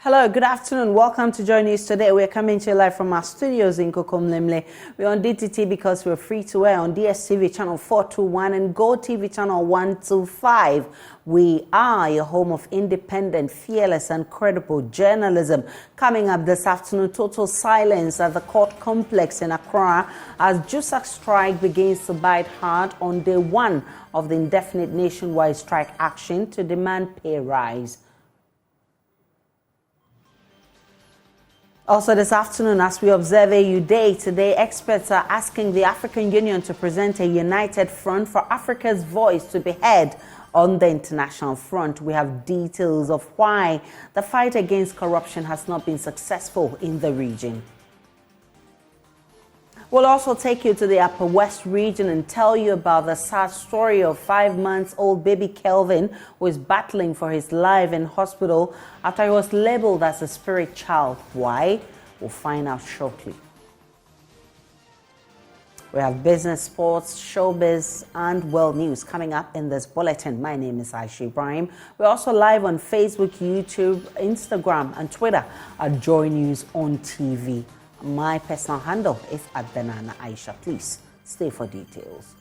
Hello, good afternoon. Welcome to Joy News Today. We're coming to you live from our studios in Kokomlemle. We're on DTT because we're free to air on DSTV channel 421 and Go TV channel 125. We are your home of independent, fearless and credible journalism. Coming up this afternoon, total silence at the court complex in Accra as JUSAC strike begins to bite hard on day one of the indefinite nationwide strike action to demand pay rise. Also this afternoon, as we observe AU Day, today experts are asking the African Union to present a united front for Africa's voice to be heard on the international front. We have details of why the fight against corruption has not been successful in the region. We'll also take you to the Upper West region and tell you about the sad story of 5-month-old baby Kelvin, who is battling for his life in hospital after he was labeled as a spirit child. Why? We'll find out shortly. We have business, sports, showbiz, and world news coming up in this bulletin. My name is Aisha Ibrahim. We're also live on Facebook, YouTube, Instagram, and Twitter at Joy News on TV. My personal handle is @Banana Aisha. Please stay for details.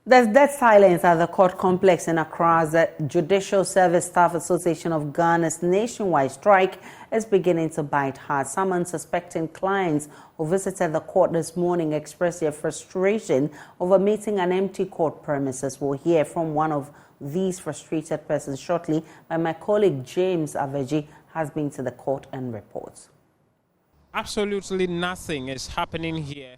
There's dead silence at the court complex in Accra as the Judicial Service Staff Association of Ghana's nationwide strike is beginning to bite hard. Some unsuspecting clients who visited the court this morning expressed their frustration over meeting an empty court premises. We'll hear from one of these frustrated persons shortly, but my colleague James Aveji has been to the court and reports. Absolutely nothing is happening here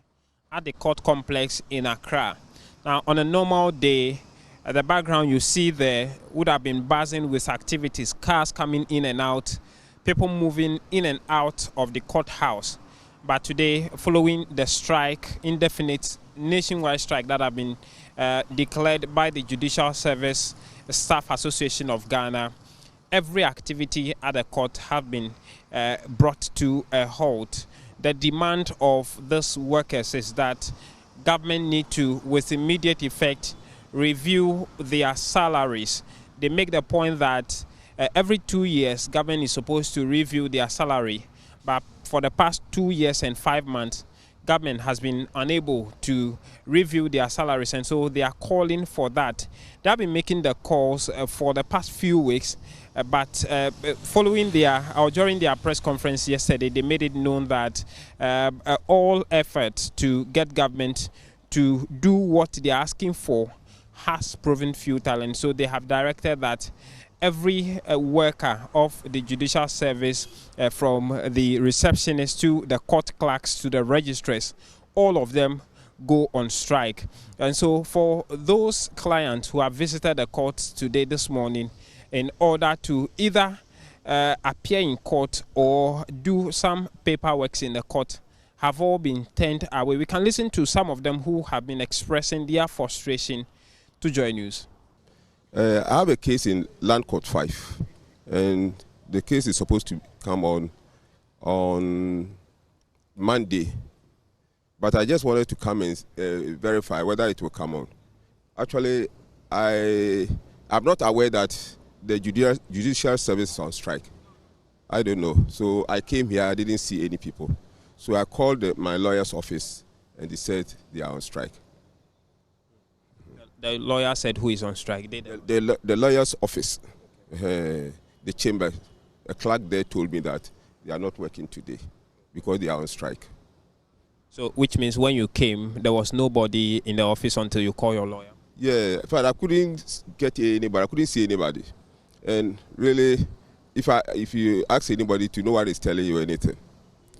at the court complex in Accra. Now, on a normal day, the background you see there would have been buzzing with activities, cars coming in and out, people moving in and out of the courthouse. But today, following the strike, indefinite nationwide strike that have been declared by the Judicial Service Staff Association of Ghana, every activity at the court have been brought to a halt. The demand of these workers is that government need to, with immediate effect, review their salaries. They make the point that every 2 years, government is supposed to review their salary. But for the past 2 years and 5 months, government has been unable to review their salaries. And so they are calling for that. They have been making the calls for the past few weeks. But following during their press conference yesterday, they made it known that all efforts to get government to do what they are asking for has proven futile. And so they have directed that every worker of the judicial service, from the receptionist to the court clerks to the registrars, all of them go on strike. And so for those clients who have visited the courts today, this morning, in order to either appear in court or do some paperwork in the court, have all been turned away. We can listen to some of them who have been expressing their frustration to Joy News. I have a case in Land Court 5, and the case is supposed to come on Monday. But I just wanted to come and verify whether it will come on. Actually, I'm not aware that the judicial service is on strike. I don't know. So I came here, I didn't see any people. So I called my lawyer's office and they said they are on strike. The lawyer said who is on strike? The lawyer's office, the chamber, a clerk there told me that they are not working today because they are on strike. So which means when you came, there was nobody in the office until you called your lawyer? Yeah, but I couldn't get anybody, I couldn't see anybody. And really, if you ask anybody to know what is telling you anything,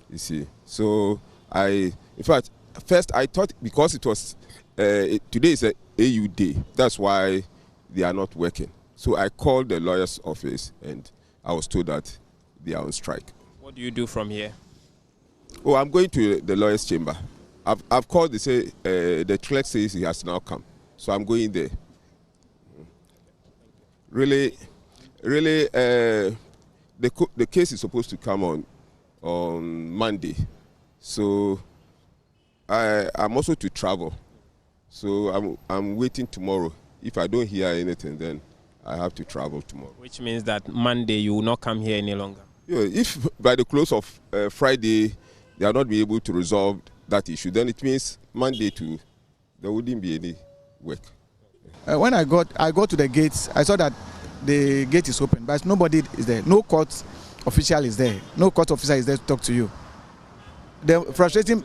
you see. So in fact, first I thought because it was, today is a AU day, that's why they are not working. So I called the lawyer's office and I was told that they are on strike. What do you do from here? Oh, I'm going to the lawyer's chamber. I've called, they say, the clerk says he has now come. So I'm going there. Really, the case is supposed to come on Monday. So I'm also to travel. So I'm waiting tomorrow. If I don't hear anything, then I have to travel tomorrow. Which means that Monday you will not come here any longer. Yeah, if by the close of Friday they are not be able to resolve that issue, then it means Monday too, there wouldn't be any work. When I got to the gates, I saw that the gate is open, but nobody is there. No court official is there. No court officer is there to talk to you. The frustrating.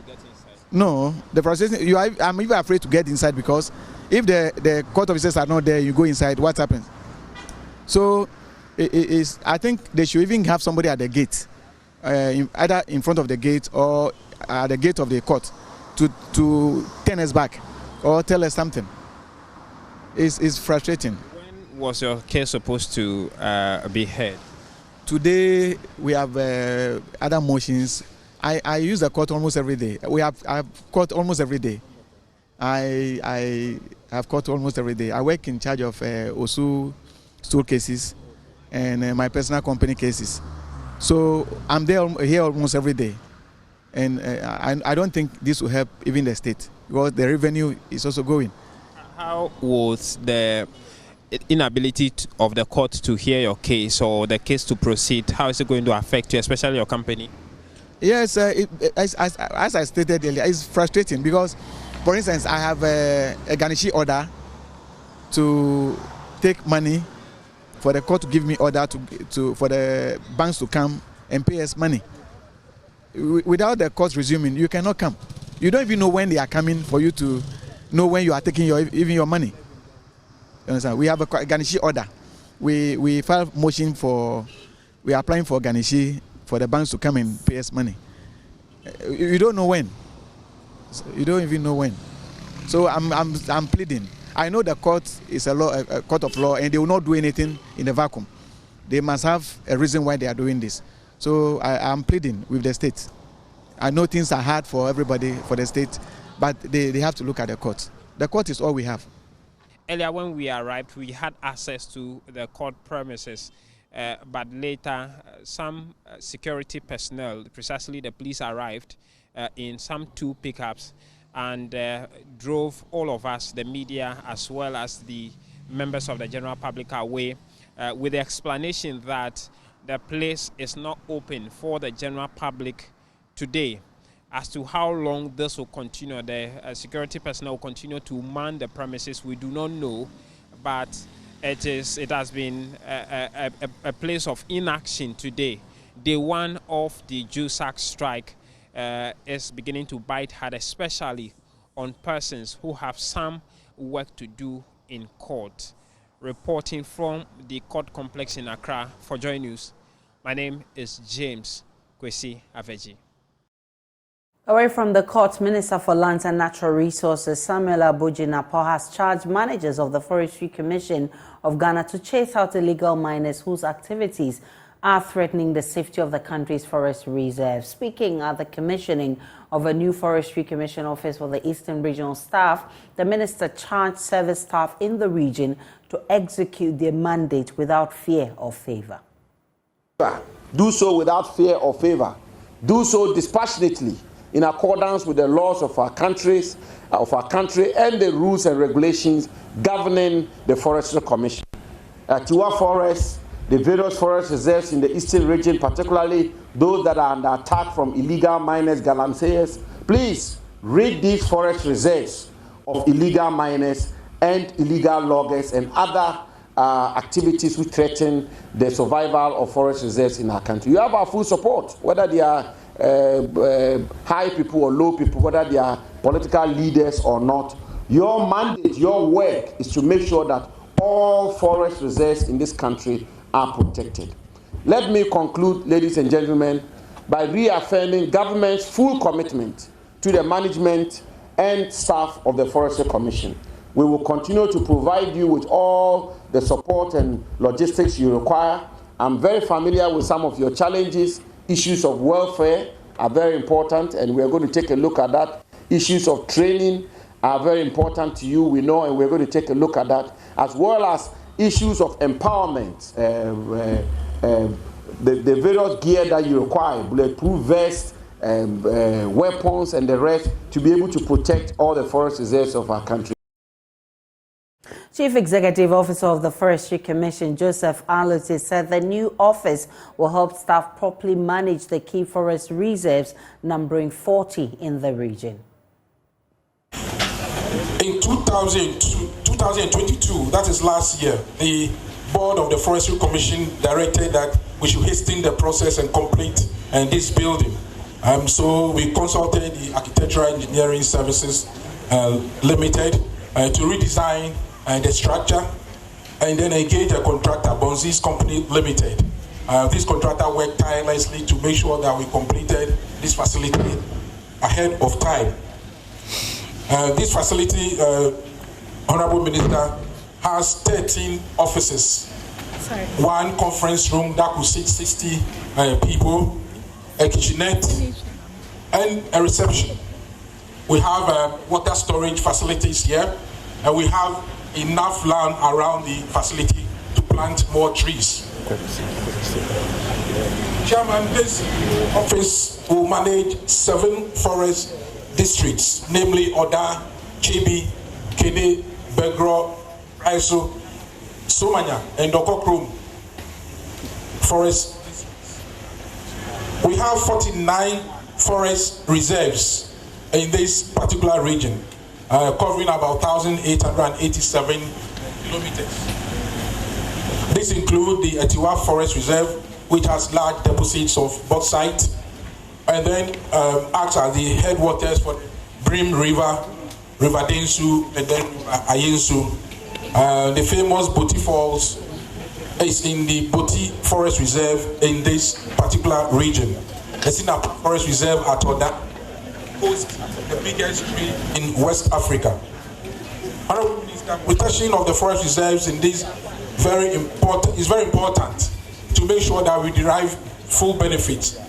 No, the frustrating. I'm even afraid to get inside because if the court officers are not there, you go inside. What happens? So I think they should even have somebody at the gate, either in front of the gate or at the gate of the court, to turn us back or tell us something. It's frustrating. When was your case supposed to be heard? Today we have other motions. I use the court almost every day. I have court almost every day. I have court almost every day. I work in charge of OSU store cases and my personal company cases. So I'm here almost every day. And I don't think this will help even the state because the revenue is also going. How would the inability of the court to hear your case or the case to proceed, how is it going to affect you, especially your company? Yes, as I stated earlier, it's frustrating because, for instance, I have a garnishee order to take money for the court to give me order for the banks to come and pay us money. Without the court resuming, you cannot come. You don't even know when they are coming for you to know when you are taking even your money. You understand? We have a garnishee order. We file motion we are applying for garnishee for the banks to come and pay us money. You don't know when. You don't even know when. So I'm pleading. I know the court is a court of law, and they will not do anything in a vacuum. They must have a reason why they are doing this. So I'm pleading with the state. I know things are hard for everybody, for the state, but they have to look at the court. The court is all we have. Earlier when we arrived, we had access to the court premises, but later some security personnel, precisely the police, arrived in some 2 pickups and drove all of us, the media, as well as the members of the general public away with the explanation that the place is not open for the general public today. As to how long this will continue, the security personnel will continue to man the premises, we do not know, but it has been a place of inaction today. Day 1 of the JUSAC strike is beginning to bite hard, especially on persons who have some work to do in court. Reporting from the court complex in Accra for Joy News, my name is James Kwesi Aveji. Away from the court, Minister for Lands and Natural Resources Samuel Abojinapo has charged managers of the Forestry Commission of Ghana to chase out illegal miners whose activities are threatening the safety of the country's forest reserves. Speaking at the commissioning of a new Forestry Commission office for the Eastern Regional staff, the minister charged service staff in the region to execute their mandate without fear or favor. Do so without fear or favor. Do so dispassionately in accordance with the laws of our country and the rules and regulations governing the Forestry Commission. Tiwa Forest, the various forest reserves in the eastern region, particularly those that are under attack from illegal miners, galamseyers, please rid these forest reserves of illegal miners and illegal loggers and other activities which threaten the survival of forest reserves in our country. You have our full support, whether they are high people or low people, whether they are political leaders or not. Your mandate, your work is to make sure that all forest reserves in this country are protected. Let me conclude, ladies and gentlemen, by reaffirming government's full commitment to the management and staff of the Forestry Commission. We will continue to provide you with all the support and logistics you require. I'm very familiar with some of your challenges. Issues of welfare are very important, and we're going to take a look at that. Issues of training are very important to you, we know, and we're going to take a look at that, as well as issues of empowerment, the various gear that you require, bulletproof vests, weapons, and the rest, to be able to protect all the forest reserves of our country. Chief Executive Officer of the Forestry Commission, Joseph Alote, said the new office will help staff properly manage the key forest reserves, numbering 40 in the region. In 2022, that is last year, the board of the Forestry Commission directed that we should hasten the process and complete this building. So we consulted the Architectural Engineering Services Limited to redesign the structure, and then engage a contractor, Bonzi's Company Limited. This contractor worked tirelessly to make sure that we completed this facility ahead of time. This facility, Honorable Minister, has 13 offices, one conference room that could seat 60 people, a kitchenette, and a reception. We have water storage facilities here, and we have enough land around the facility to plant more trees. Chairman, this office will manage 7 forest districts, namely Oda, Chibi, Kene, Begro, Raiso, Somanya, and Dokokrum forest districts. We have 49 forest reserves in this particular region, covering about 1,887 kilometers. This includes the Etiwa Forest Reserve, which has large deposits of bauxite, and then acts as the headwaters for the Brim River, River Densu, and then Ayensu. The famous Boti Falls is in the Boti Forest Reserve in this particular region. The Sina Forest Reserve at Oda hosts the biggest tree in West Africa. Honorable Minister, protection of the forest reserves in this is very important to make sure that we derive full benefits.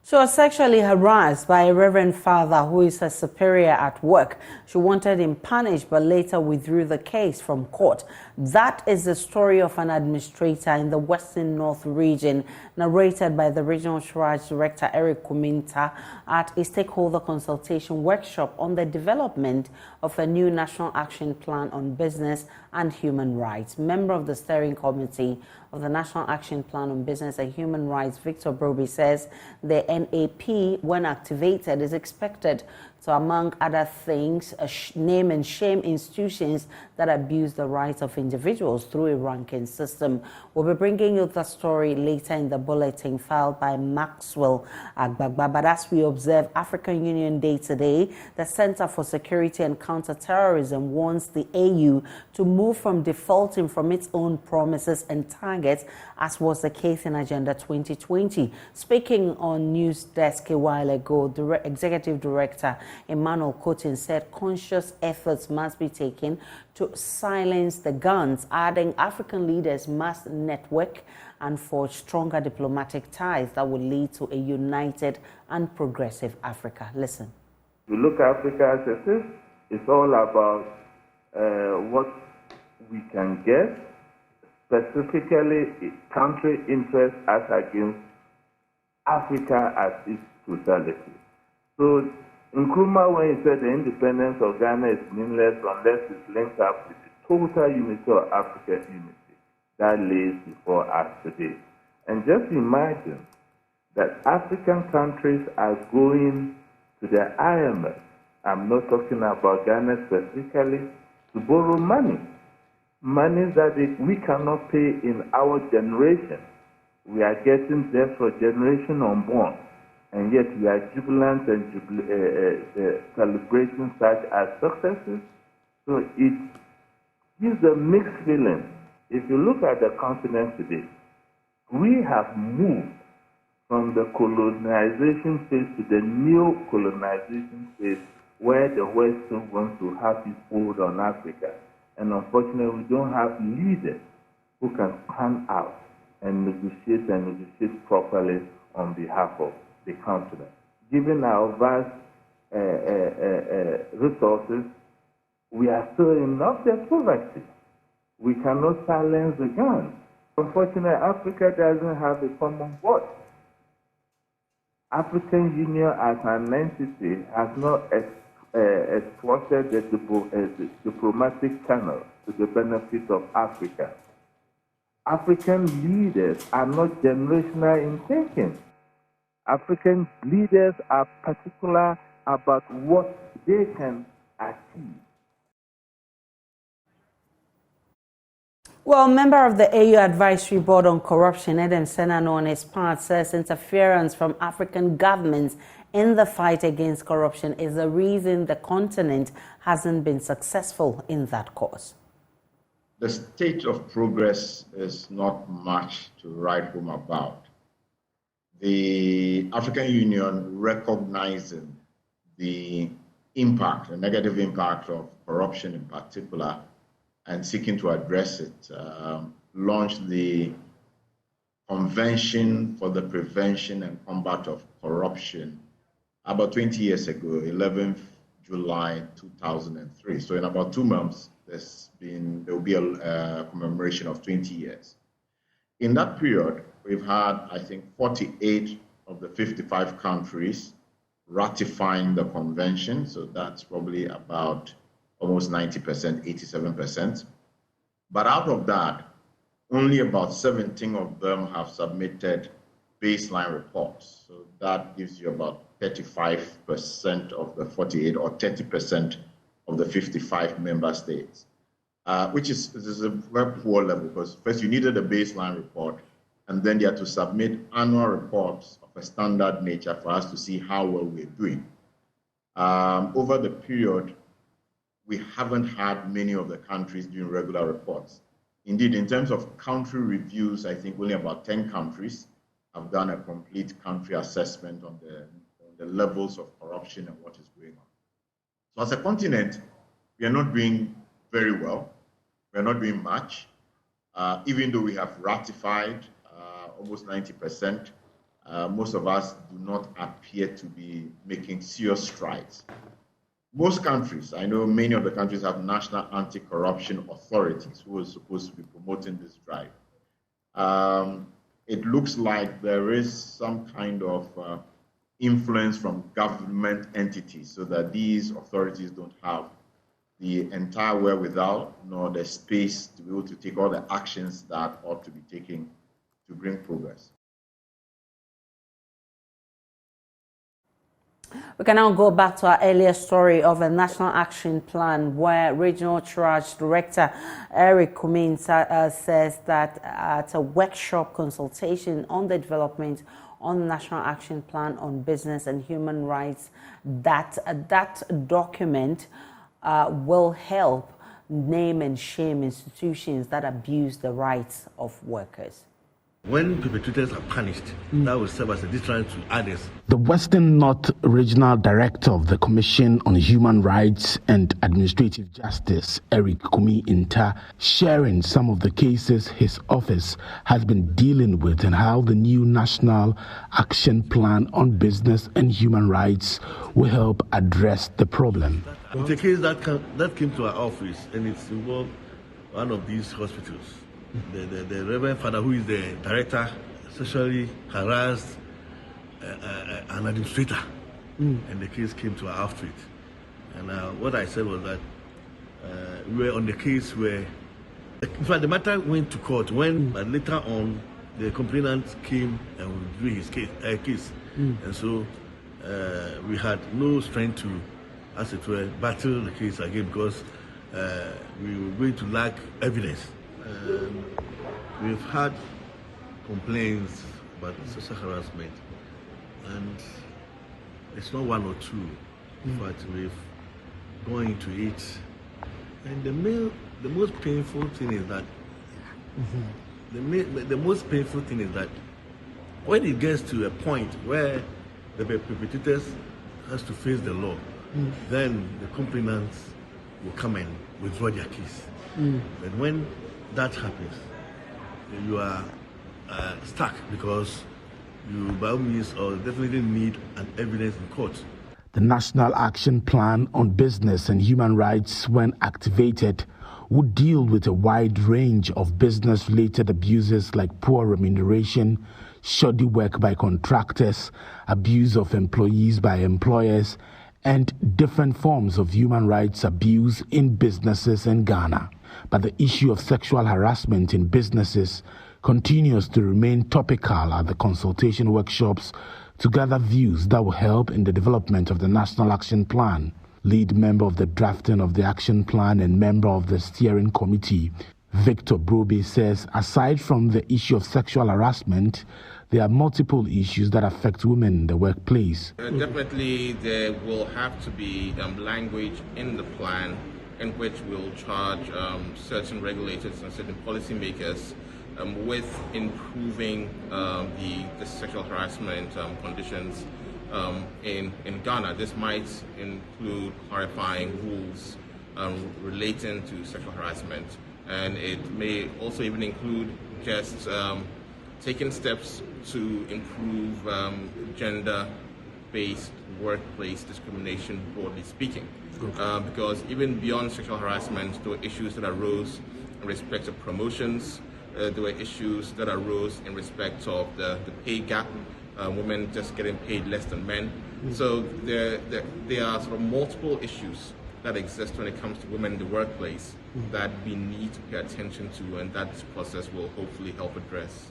She was sexually harassed by a reverend father who is her superior at work. She wanted him punished but later withdrew the case from court. That is the story of an administrator in the Western North region, narrated by the Regional Shraj Director Eric Kuminta at a stakeholder consultation workshop on the development of a new National Action Plan on Business and Human Rights. Member of the Steering Committee of the National Action Plan on Business and Human Rights, Victor Broby, says the NAP, when activated, is expected to, among other things, name and shame institutions that abuse the rights of individuals through a ranking system. We'll be bringing you the story later in the bulletin filed by Maxwell Agbagba. But as we observe African Union Day today, the Center for Security and Counter-Terrorism wants the AU to move from defaulting from its own promises and targets, as was the case in Agenda 2020. Speaking on News Desk a while ago, Executive Director Emmanuel Cotin said conscious efforts must be taken to silence the guns, adding African leaders must network and forge stronger diplomatic ties that will lead to a united and progressive Africa. Listen. We look at Africa as a system. It's all about what we can get, specifically country interests as against Africa as its totality. So Nkrumah, when he said the independence of Ghana is meaningless unless it's linked up with the total unity of African unity, that lays before us today. And just imagine that African countries are going to the IMF, I'm not talking about Ghana specifically, to borrow money that we cannot pay in our generation. We are getting debt for generation unborn, and yet we are jubilant and celebrating such as successes. So it gives a mixed feeling. If you look at the continent today, we have moved from the colonization phase to the neo-colonization phase, where the Western wants to have its hold on Africa. And unfortunately, we don't have leaders who can stand out and negotiate properly on behalf of the continent. Given our vast resources, we are still in object poverty. We cannot silence the gun. Unfortunately, Africa doesn't have a common voice. African Union as an entity has not exploited the diplomatic channel to the benefit of Africa. African leaders are not generational in thinking. African leaders are particular about what they can achieve. Well, member of the AU Advisory Board on Corruption, Adam Senano, on his part, says interference from African governments in the fight against corruption is the reason the continent hasn't been successful in that cause. The state of progress is not much to write home about. The African Union recognizing the impact, the negative impact of corruption in particular, and seeking to address it, launched the Convention for the Prevention and Combat of Corruption about 20 years ago, 11th July 2003. So in about 2 months, there will be a commemoration of 20 years. In that period, we've had, I think, 48 of the 55 countries ratifying the convention. So that's probably about almost 90%, 87%. But out of that, only about 17 of them have submitted baseline reports. So that gives you about 35% of the 48 or 30% of the 55 member states, which is a very poor level because first you needed a baseline report and then you had to submit annual reports of a standard nature for us to see how well we're doing. Over the period, we haven't had many of the countries doing regular reports. Indeed, in terms of country reviews, I think only about 10 countries have done a complete country assessment on the levels of corruption and what is going on. So as a continent, we are not doing very well. We are not doing much. Even though we have ratified almost 90%, most of us do not appear to be making serious strides. Most countries, I know many of the countries have national anti-corruption authorities who are supposed to be promoting this drive. It looks like there is some kind of influence from government entities so that these authorities don't have the entire wherewithal nor the space to be able to take all the actions that ought to be taken to bring progress. We can now go back to our earlier story of a national action plan where Regional Triage Director Eric Kumin says that at a workshop consultation on the development on the National Action Plan on Business and Human Rights, that document will help name and shame institutions that abuse the rights of workers. When perpetrators are punished, that will serve as a deterrent to others. The Western North Regional Director of the Commission on Human Rights and Administrative Justice, Eric Kumi Inta, sharing some of the cases his office has been dealing with and how the new National Action Plan on Business and Human Rights will help address the problem. It's a case that came to our office and it's involved one of these hospitals. The Reverend Father, who is the director, sexually harassed an administrator, and the case came to our outfit. And what I said was that we were on the case where, in fact, the matter went to court when later on the complainant came and withdrew his case. And so we had no strength to, as it were, battle the case again because we were going to lack evidence. We've had complaints about sexual harassment, and it's not one or two, but we've gone into it. And the most painful thing is that the most painful thing is that when it gets to a point where the perpetrators has to face the law, then the complainants will come and withdraw their case. But when that happens, you are stuck because you by all means definitely need an evidence in court. The National Action Plan on Business and Human Rights, when activated, would deal with a wide range of business-related abuses like poor remuneration, shoddy work by contractors, abuse of employees by employers, and different forms of human rights abuse in businesses in Ghana. But the issue of sexual harassment in businesses continues to remain topical at the consultation workshops to gather views that will help in the development of the National Action Plan. Lead member of the drafting of the action plan and member of the steering committee, Victor Brobe, says aside from the issue of sexual harassment, there are multiple issues that affect women in the workplace. Definitely there will have to be language in the plan in which we'll charge certain regulators and certain policymakers with improving the sexual harassment conditions in Ghana. This might include clarifying rules relating to sexual harassment, and it may also even include just taking steps to improve gender-based workplace discrimination, broadly speaking. Because even beyond sexual harassment, there were issues that arose in respect of promotions. There were issues that arose in respect of the pay gap, women just getting paid less than men. So there are sort of multiple issues that exist when it comes to women in the workplace that we need to pay attention to, and that this process will hopefully help address.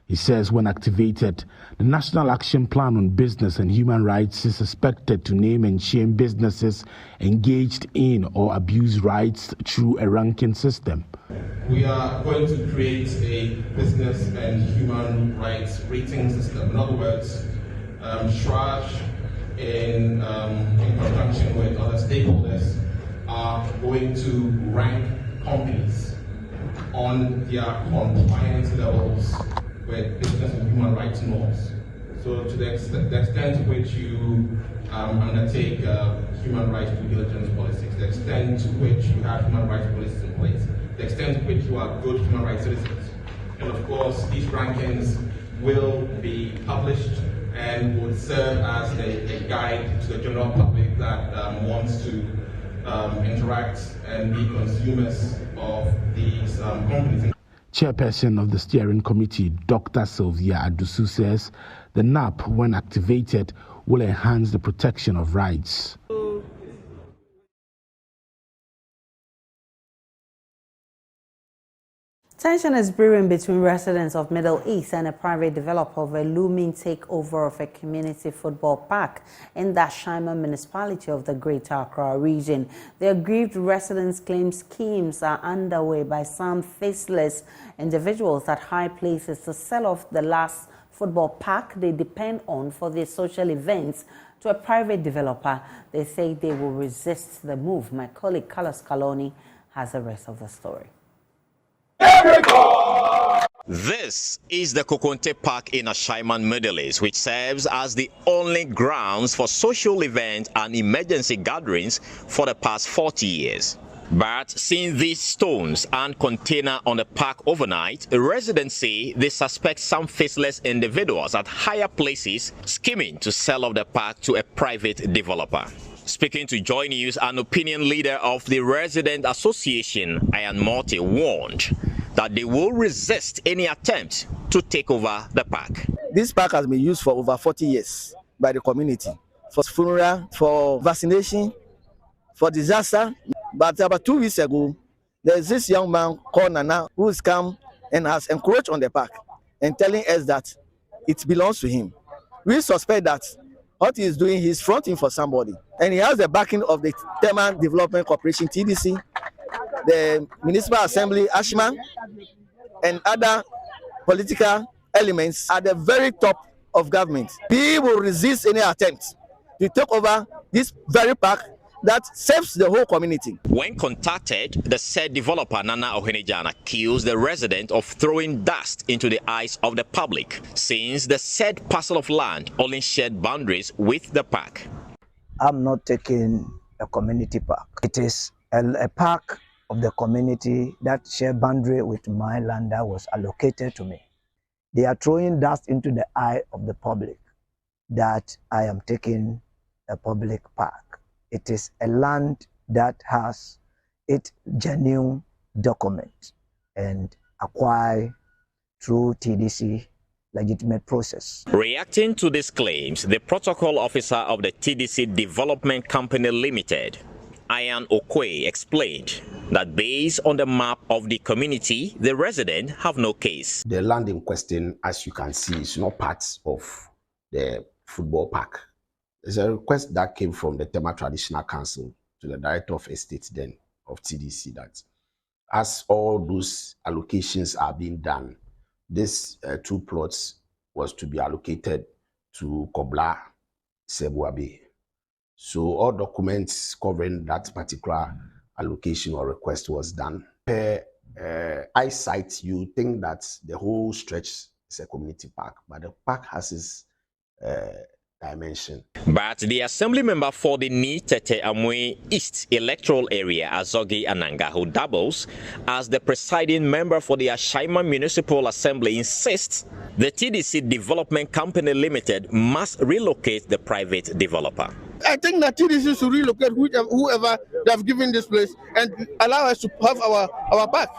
He says when activated, the National Action Plan on Business and Human Rights is expected to name and shame businesses engaged in or abuse rights through a ranking system. We are going to create a business and human rights rating system. In other words, SHRAJ, in conjunction with other stakeholders, are going to rank companies on their compliance levels with business and human rights norms. So to the extent to which you undertake human rights due diligence policies, the extent to which you have human rights policies in place, the extent to which you are good human rights citizens. And of course, these rankings will be published and would serve as a guide to the general public that wants to interact and be consumers of these companies. Chairperson of the steering committee, Dr. Sylvia Adusu, says the NAP, when activated, will enhance the protection of rights. Tension is brewing between residents of Middle East and a private developer of a looming takeover of a community football park in the Ashaiman municipality of the Greater Accra region. The aggrieved residents claim schemes are underway by some faceless individuals at high places to sell off the last football park they depend on for their social events to a private developer. They say they will resist the move. My colleague Carlos Caloni has the rest of the story. This is the Kokonte Park in Ashaiman, Middle East, which serves as the only grounds for social events and emergency gatherings for the past 40 years. But seeing these stones and container on the park overnight, residents say they suspect some faceless individuals at higher places scheming to sell off the park to a private developer. Speaking to Joy News, an opinion leader of the Resident Association, Ian Morty, warned that they will resist any attempt to take over the park. This park has been used for over 40 years by the community, for funeral, for vaccination, for disaster. But about 2 weeks ago, there's this young man called Nana who has come and has encroached on the park and telling us that it belongs to him. We suspect that what he is doing, he's fronting for somebody. And he has the backing of the Terrorism Development Corporation, TDC, the Municipal Assembly, Ashman, and other political elements at the very top of government. We will resist any attempt to take over this very park that serves the whole community. When contacted, the said developer Nana Ohenejan accused the resident of throwing dust into the eyes of the public, since the said parcel of land only shared boundaries with the park. I'm not taking a community park. It is a park of the community that share boundary with my land that was allocated to me. They are throwing dust into the eye of the public that I am taking a public park. It is a land that has its genuine document and acquired through TDC legitimate process. Reacting to these claims, the protocol officer of the TDC Development Company Limited, Ian Okwe, explained that based on the map of the community, the residents have no case. The land in question, as you can see, is not part of the football park. There's a request that came from the Tema Traditional Council to the Director of Estates then of TDC that as all those allocations are being done, this 2 plots was to be allocated to Kobla Sebuabe. So all documents covering that particular allocation or request was done. Per eyesight, you think that the whole stretch is a community park, but the park has its dimension. But the assembly member for the Ni Tete Amwe East electoral area, Azogi Ananga, who doubles as the presiding member for the Ashaiman Municipal Assembly, insists the TDC Development Company Limited must relocate the private developer. I think that TDC should relocate whoever they have given this place and allow us to have our park.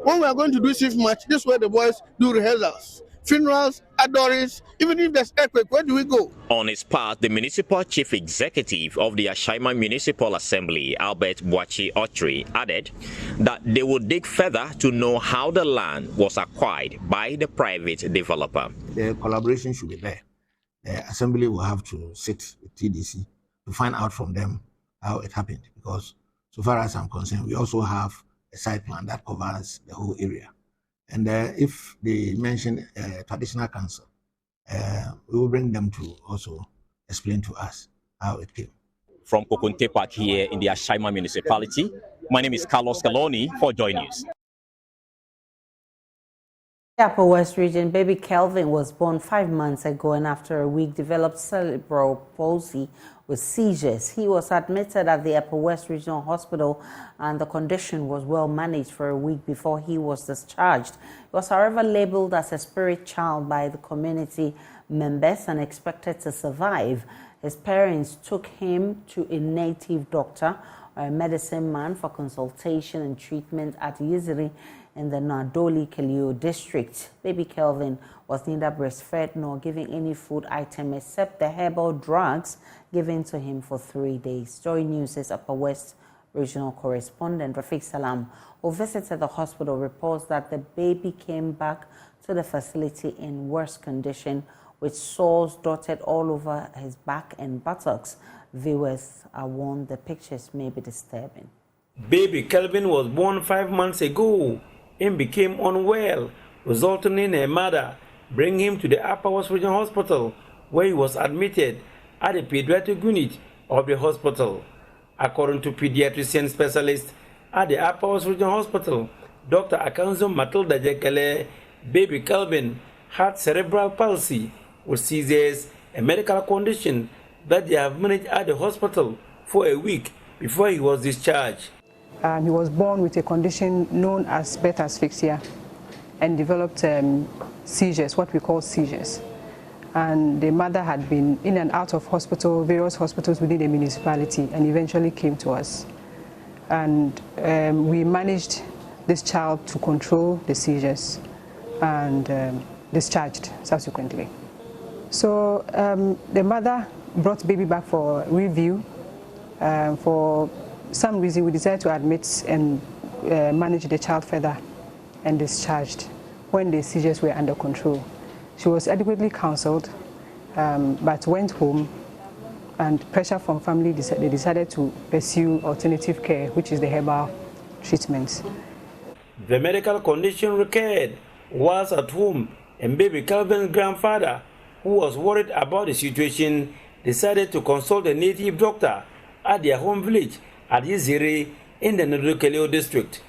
When we are going to do shift match, this is where the boys do rehearsals, funerals, adoris, even if there's earthquake, where do we go? On his part, the municipal chief executive of the Ashaiman Municipal Assembly, Albert Boachi Otri, added that they would dig further to know how the land was acquired by the private developer. The collaboration should be there. The assembly will have to sit with TDC to find out from them how it happened, because so far as I'm concerned, we also have a site plan that covers the whole area. And if they mention traditional council, we will bring them to also explain to us how it came. From Kokonte Park here in the Ashaiman municipality, my name is Carlos Caloni for Joy News. Upper West Region, baby Kelvin was born 5 months ago and after a week developed cerebral palsy with seizures. He was admitted at the Upper West Regional Hospital and the condition was well managed for a week before he was discharged. He was, however, labeled as a spirit child by the community members and expected to survive. His parents took him to a native doctor or a medicine man for consultation and treatment at Yiziri in the Nadoli Kelio district. Baby Kelvin was neither breastfed nor given any food item except the herbal drugs given to him for 3 days. Joy News' Upper West Regional Correspondent Rafiq Salam, who visited the hospital, reports that the baby came back to the facility in worse condition with sores dotted all over his back and buttocks. Viewers are warned the pictures may be disturbing. Baby Kelvin was born 5 months ago and became unwell, resulting in a mother bringing him to the Upper West Regional Hospital, where he was admitted at the pediatric unit of the hospital. According to pediatrician specialist at the Upper West Regional Hospital, Dr. Akanzo Matilda Jekele, baby Kelvin had cerebral palsy with seizures, a medical condition that they have managed at the hospital for a week before he was discharged. He was born with a condition known as beta asphyxia and developed seizures, what we call seizures. And the mother had been in and out of hospital, various hospitals within the municipality, and eventually came to us. And we managed this child to control the seizures and discharged subsequently. So the mother brought baby back for review. For some reason, we decided to admit and manage the child further and discharged when the seizures were under control. She was adequately counseled, but went home, and pressure from family, they decided to pursue alternative care, which is the herbal treatments. The medical condition recurred whilst at home, and baby Kelvin's grandfather, who was worried about the situation, decided to consult a native doctor at their home village at Yiziri in the Nudukeleo district.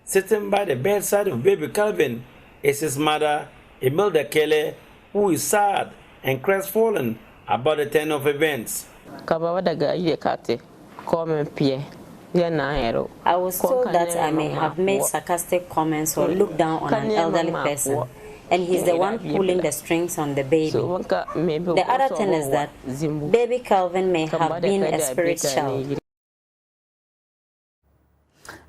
Sitting by the bedside of baby Kelvin is his mother, Imelda Kele, who is sad and crestfallen about the turn of events. I was told that I may have made sarcastic comments or looked down on an elderly person, and he's the one pulling the strings on the baby. The other thing is that baby Kelvin may have been a spirit child.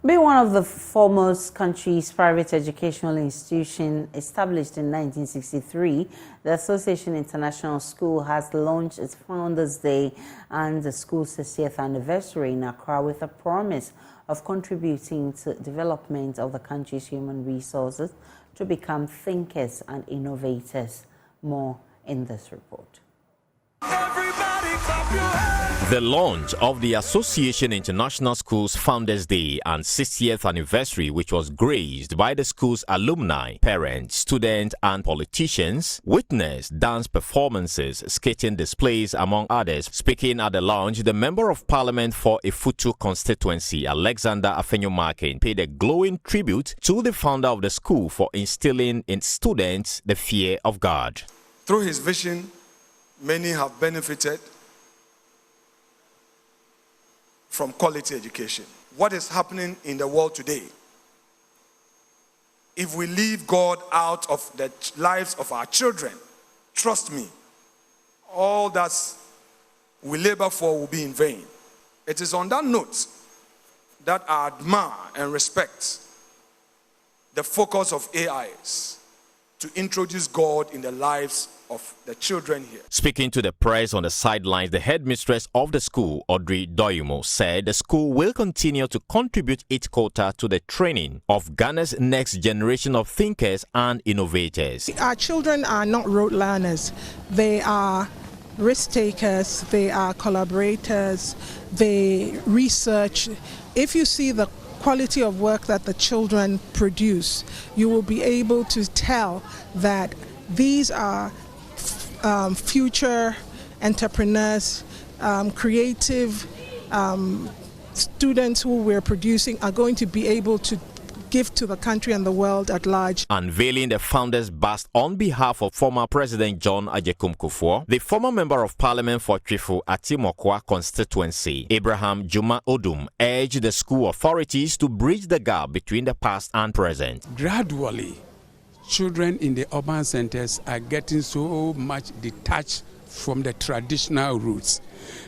Being one of the foremost country's private educational institution established in 1963, the Association International School has launched its Founders Day and the school's 60th anniversary in Accra with a promise of contributing to development of the country's human resources to become thinkers and innovators. More in this report. The launch of the Association International Schools Founders Day and 60th anniversary, which was graced by the school's alumni, parents, students and politicians, witnessed dance performances, skating displays among others. Speaking at the launch, the Member of Parliament for Ifutu constituency, Alexander Afenyo-Markin, paid a glowing tribute to the founder of the school for instilling in students the fear of God. Through his vision, many have benefited from quality education. What is happening in the world today? If we leave God out of the lives of our children, trust me, all that we labor for will be in vain. It is on that note that I admire and respect the focus of AIS to introduce God in the lives of the children here. Speaking to the press on the sidelines, the headmistress of the school, Audrey Doyumo, said the school will continue to contribute its quota to the training of Ghana's next generation of thinkers and innovators. Our children are not rote learners. They are risk takers, they are collaborators, they research. If you see the quality of work that the children produce, you will be able to tell that these are future entrepreneurs, creative students who we're producing are going to be able to give to the country and the world at large. Unveiling the founders' bust on behalf of former President John Agyekum Kufuor, the former Member of Parliament for Trifu Atimokwa constituency, Abraham Juma Odum, urged the school authorities to bridge the gap between the past and present. Gradually, children in the urban centers are getting so much detached from the traditional roots.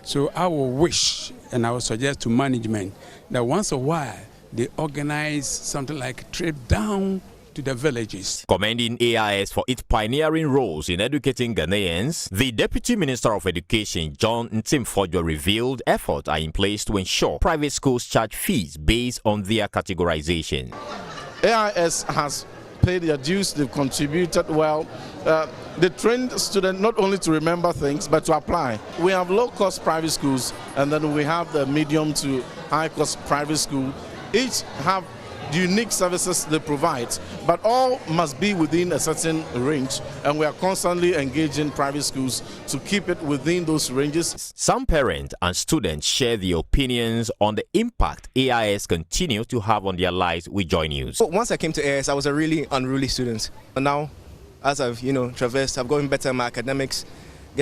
So I will wish and I will suggest to management that once a while they organize something like a trip down to the villages. Commending AIS for its pioneering roles in educating Ghanaians, the Deputy Minister of Education, John Ntimfodjo, revealed efforts are in place to ensure private schools charge fees based on their categorization. AIS has paid their dues, they've contributed well. They trained students not only to remember things, but to apply. We have low-cost private schools, and then we have the medium to high-cost private school. Each have unique services they provide, but all must be within a certain range, and we are constantly engaging private schools to keep it within those ranges. Some parents and students share their opinions on the impact AIS continue to have on their lives with Joy News. Once I came to AIS, I was a really unruly student. But now, as I've traversed, I've gotten better in my academics,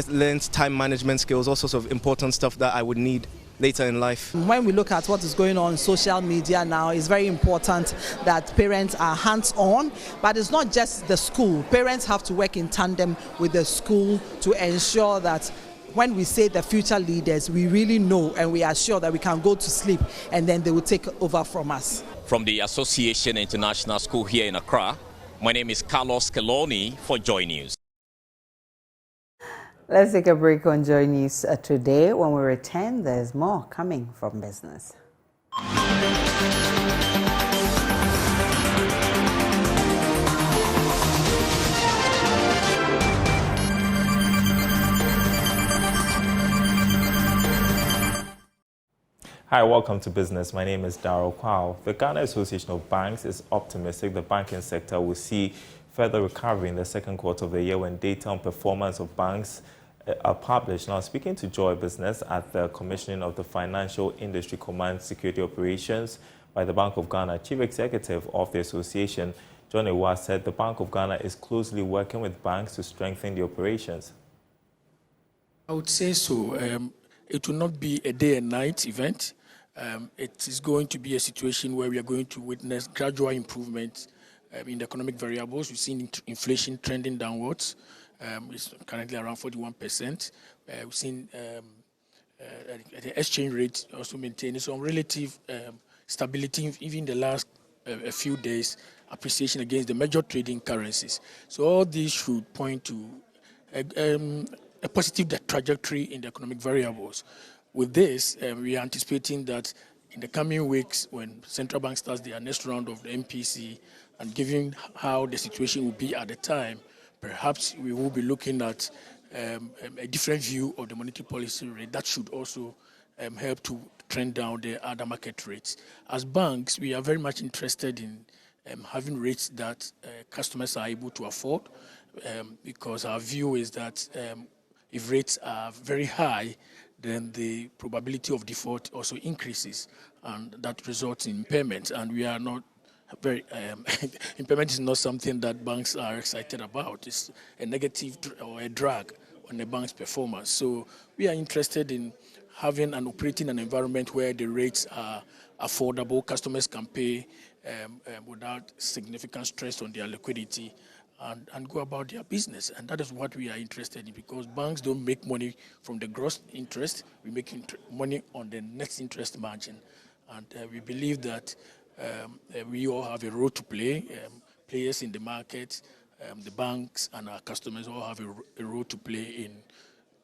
learned time management skills, all sorts of important stuff that I would need later in life. When we look at what is going on social media now, it's very important that parents are hands-on, but it's not just the school. Parents have to work in tandem with the school to ensure that when we say the future leaders, we really know and we are sure that we can go to sleep and then they will take over from us. From the Association International School here in Accra, my name is Carlos Keloni for Joy News. Let's take a break on Joy News today. When we return, there's more coming from business. Hi, welcome to Business. My name is Darryl Kwao. The Ghana Association of Banks is optimistic the banking sector will see further recovery in the second quarter of the year when data on performance of banks are published. Now, speaking to Joy Business at the commissioning of the Financial Industry Command Security Operations by the Bank of Ghana, Chief Executive of the association, John Ewa, said the Bank of Ghana is closely working with banks to strengthen the operations. I would say so. It will not be a day and night event. It is going to be a situation where we are going to witness gradual improvement in the economic variables. We've seen inflation trending downwards. It's currently around 41%. We've seen the exchange rate also maintaining some relative stability, even in the last a few days, appreciation against the major trading currencies. So all these should point to a positive trajectory in the economic variables. With this, we are anticipating that in the coming weeks, when central bank starts their next round of the MPC, and given how the situation will be at the time, perhaps we will be looking at a different view of the monetary policy rate that should also help to trend down the other market rates. As banks, we are very much interested in having rates that customers are able to afford, because our view is that if rates are very high, then the probability of default also increases, and that results in impairment. And we are not very impairment is not something that banks are excited about. It's a negative or a drag on the bank's performance. So we are interested in having and operating an environment where the rates are affordable, customers can pay without significant stress on their liquidity, and go about their business. And that is what we are interested in, because banks don't make money from the gross interest. We make money on the net interest margin. And we believe that we all have a role to play. Players in the market, the banks and our customers all have a role to play in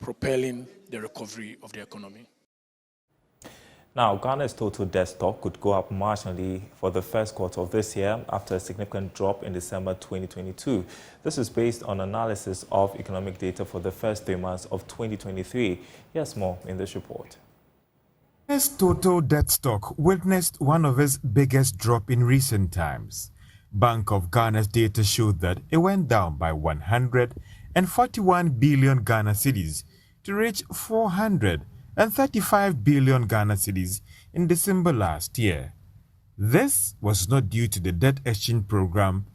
propelling the recovery of the economy. Now, Ghana's total debt stock could go up marginally for the first quarter of this year after a significant drop in December 2022. This is based on analysis of economic data for the first 3 months of 2023. Here's more in this report. Ghana's total debt stock witnessed one of its biggest drop in recent times. Bank of Ghana's data showed that it went down by 141 billion Ghana cedis to reach 435 billion Ghana cedis in December last year. This was not due to the debt exchange program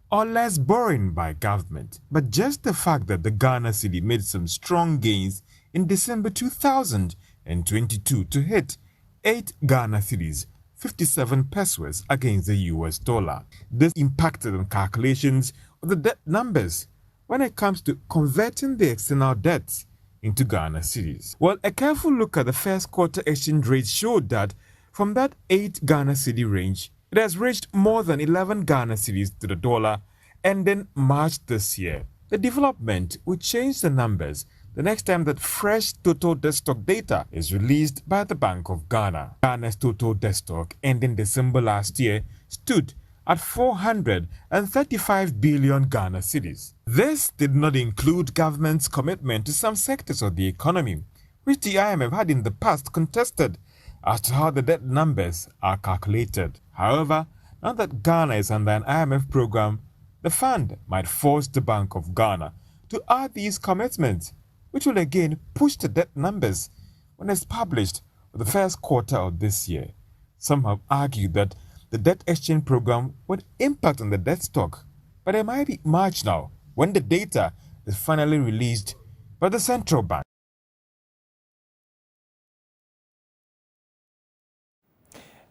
or less borrowing by government, but just the fact that the Ghana cedi made some strong gains in December 2022 to hit 8 Ghana cedis, 57 pesos against the US dollar. This impacted on calculations of the debt numbers when it comes to converting the external debts into Ghana cedis. Well, a careful look at the first quarter exchange rate showed that from that 8 Ghana cedi range, it has reached more than 11 Ghana cedis to the dollar ending March this year. The development will change the numbers the next time that fresh total debt stock data is released by the Bank of Ghana. Ghana's total debt stock ending December last year stood at 435 billion Ghana cedis. This did not include government's commitment to some sectors of the economy, which the IMF had in the past contested as to how the debt numbers are calculated. However, now that Ghana is under an IMF program, the fund might force the Bank of Ghana to add these commitments, which will again push the debt numbers when it's published for the first quarter of this year. Some have argued that the debt exchange program would impact on the debt stock, but it might be marginal when the data is finally released by the central bank.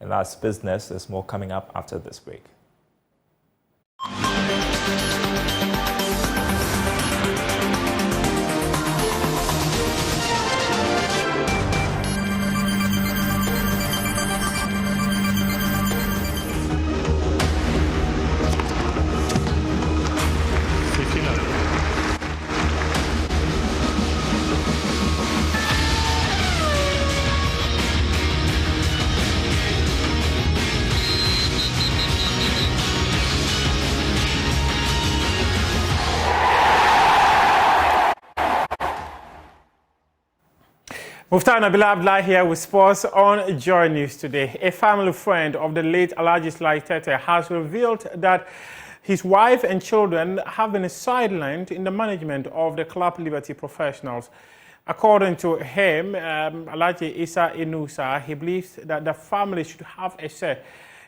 And that's business. There's more coming up after this break. Muftar Nabila Abdullah here with sports on Joy News today. A family friend of the late Alhaji Sly Tete has revealed that his wife and children have been sidelined in the management of the club Liberty Professionals. According to him, Alhaji Isa Inusa, he believes that the family should have a say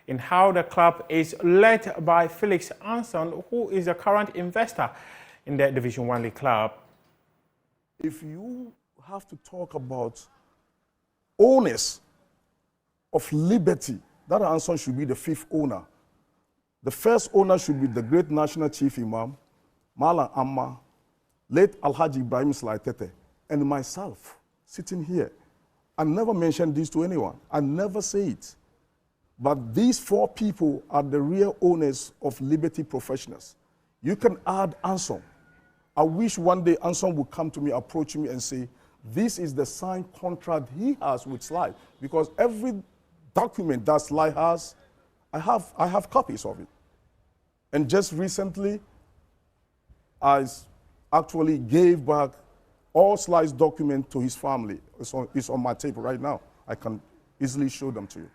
in how the club is led by Felix Anson, who is the current investor in the Division 1 League club. If you have to talk about owners of Liberty, that Anson should be the 5th owner. The first owner should be the great national chief imam, Malam Amma, late Alhaji Ibrahim Slaitete, and myself sitting here. I never mentioned this to anyone. I never say it. But these 4 people are the real owners of Liberty Professionals. You can add Anson. I wish one day Anson would come to me, approach me and say, this is the signed contract he has with Sly. Because every document that Sly has, I have copies of it. And just recently, I actually gave back all Sly's documents to his family. It's on my table right now. I can easily show them to you.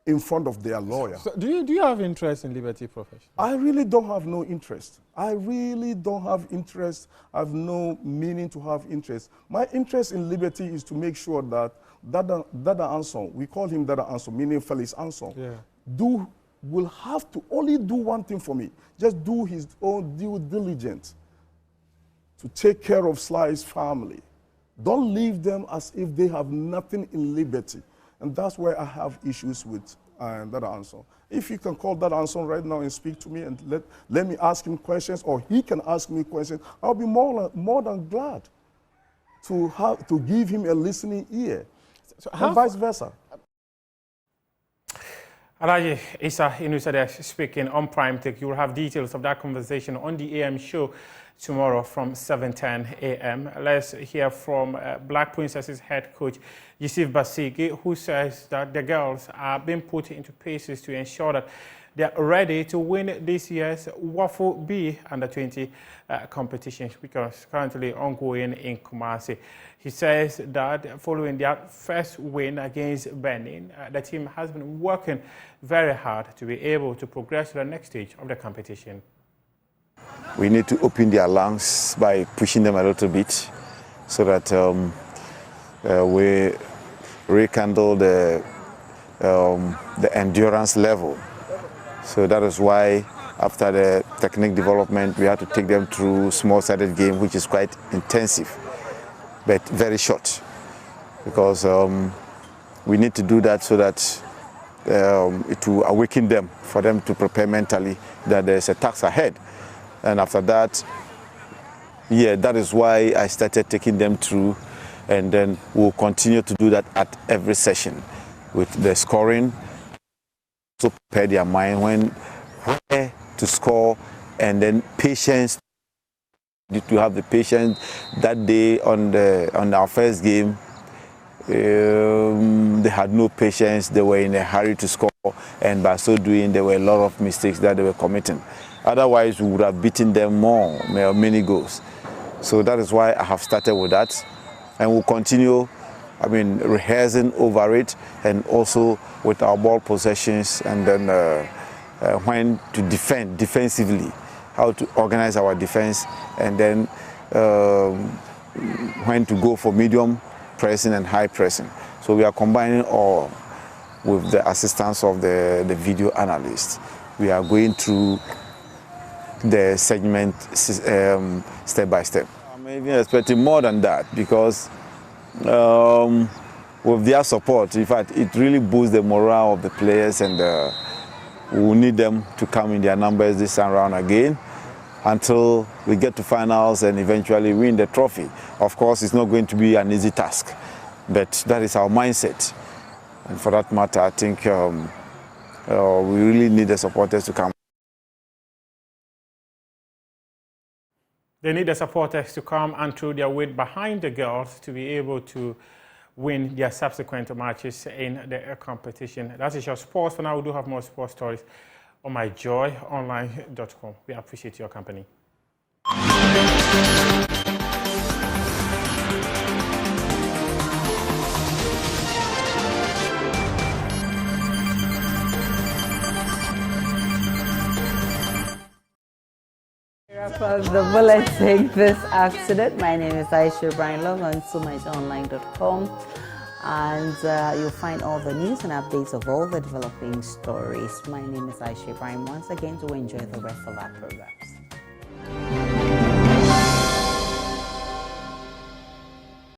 In front of their lawyer. So do you have interest in Liberty Professionals? I really don't have no interest. I really don't have interest. I have no meaning to have interest. My interest in Liberty is to make sure that Dada Anson, we call him Dada Anson, meaning Felix Anson, will have to only do one thing for me. Just do his own due diligence to take care of Sly's family. Don't leave them as if they have nothing in Liberty. And that's where I have issues with Dada Anson. If you can call Dada Anson right now and speak to me and let me ask him questions, or he can ask me questions, I'll be more than glad to give him a listening ear, and vice versa. Alaji Isa Inusade speaking on Prime Tech. You will have details of that conversation on the AM show tomorrow from 7:10 a.m. Let's hear from Black Princesses head coach Yusuf Basigi, who says that the girls are being put into paces to ensure that they are ready to win this year's Waffle B Under-20 competition, which is currently ongoing in Kumasi. He says that following their first win against Benin, the team has been working very hard to be able to progress to the next stage of the competition. We need to open their lungs by pushing them a little bit so that we rekindle the endurance level. So that is why after the technique development, we had to take them through small-sided game, which is quite intensive, but very short, because we need to do that so that it will awaken them, for them to prepare mentally that there's a task ahead. And after that, that is why I started taking them through, and then we'll continue to do that at every session with the scoring. So prepare their mind where to score, and then patience. To have the patience that day on our first game, they had no patience. They were in a hurry to score, and by so doing, there were a lot of mistakes that they were committing. Otherwise, we would have beaten them more, many goals. So that is why I have started with that, and we'll continue. Rehearsing over it, and also with our ball possessions, and then when to defend defensively, how to organize our defense, and then when to go for medium pressing and high pressing. So we are combining all with the assistance of the video analyst. We are going through the segment step by step. I'm even expecting more than that, because with their support, in fact, it really boosts the morale of the players, and we will need them to come in their numbers this time around again until we get to finals and eventually win the trophy. Of course, it's not going to be an easy task, but that is our mindset. And for that matter, I think we really need the supporters to come. They need the supporters to come and throw their weight behind the girls to be able to win their subsequent matches in the competition. That is your sports. For now, we do have more sports stories on myjoyonline.com. We appreciate your company. The bulletin this accident. My name is Aisha Brian. Log on to myjoyonline.com, and you'll find all the news and updates of all the developing stories. My name is Aisha Brian. Once again, to enjoy the rest of our programs.